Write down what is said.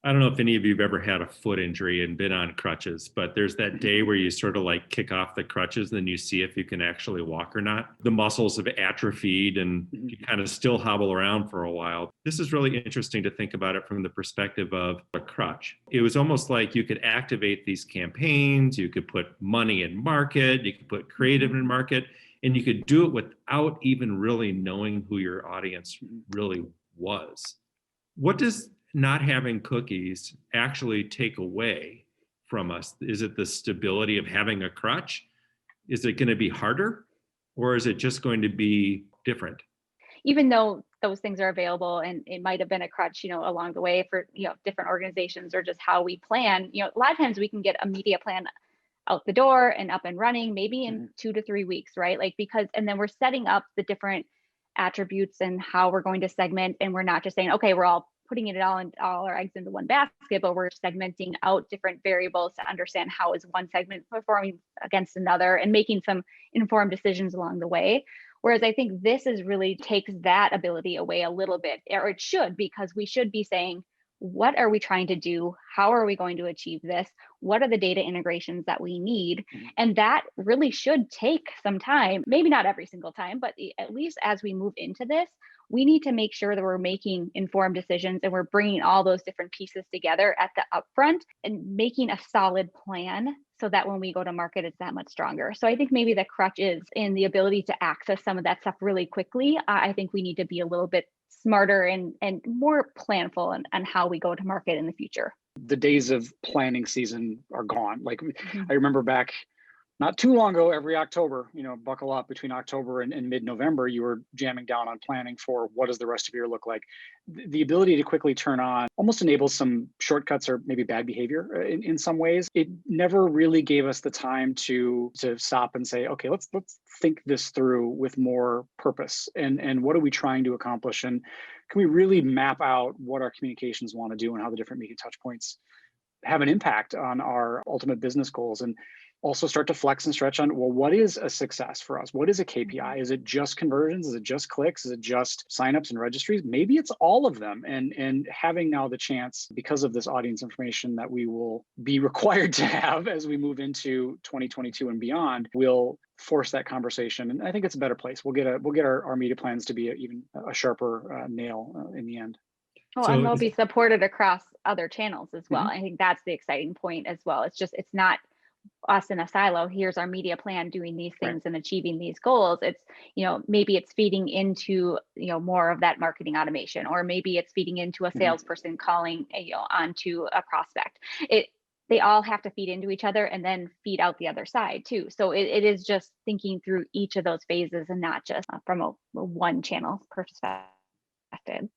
I don't know if any of you have ever had a foot injury and been on crutches, but there's that day where you sort of like kick off the crutches and then you see if you can actually walk or not. The muscles have atrophied and you kind of still hobble around for a while. This is really interesting to think about it from the perspective of a crutch. It was almost like you could activate these campaigns, you could put money in market, you could put creative in market, and you could do it without even really knowing who your audience really was. What does not having cookies actually take away from us? Is it the stability of having a crutch? Is it going to be harder, or is it just going to be different? Even though those things are available and it might have been a crutch, along the way for, different organizations or just how we plan, a lot of times we can get a media plan out the door and up and running, maybe in 2 to 3 weeks, right? Like, because, and then we're setting up the different attributes and how we're going to segment. And we're not just saying, okay, we're all putting it all our eggs into one basket, but we're segmenting out different variables to understand how is one segment performing against another and making some informed decisions along the way. Whereas I think this is really takes that ability away a little bit, or it should, because we should be saying, what are we trying to do? How are we going to achieve this? What are the data integrations that we need? And that really should take some time, maybe not every single time, but at least as we move into this, we need to make sure that we're making informed decisions and we're bringing all those different pieces together at the upfront and making a solid plan so that when we go to market, it's that much stronger. So I think maybe the crutch is in the ability to access some of that stuff really quickly. I think we need to be a little bit smarter and more planful on how we go to market in the future. The days of planning season are gone. Like I remember back not too long ago, every October, buckle up between October and mid-November, you were jamming down on planning for what does the rest of the year look like. The ability to quickly turn on almost enables some shortcuts or maybe bad behavior in some ways. It never really gave us the time to stop and say, okay, let's think this through with more purpose and what are we trying to accomplish? And can we really map out what our communications want to do and how the different media touch points have an impact on our ultimate business goals? And also start to flex and stretch on, well, what is a success for us? What is a KPI? Is it just conversions? Is it just clicks? Is it just signups and registries? Maybe it's all of them. And having now the chance, because of this audience information that we will be required to have as we move into 2022 and beyond, will force that conversation. And I think it's a better place. We'll get our media plans to be even a sharper nail in the end. Oh, and they'll be supported across other channels as well. I think that's the exciting point as well. It's not us in a silo. Here's our media plan doing these things and achieving these goals. It's, maybe it's feeding into, more of that marketing automation, or maybe it's feeding into a salesperson calling, onto a prospect. They all have to feed into each other and then feed out the other side too. So it is just thinking through each of those phases and not just from a one channel perspective.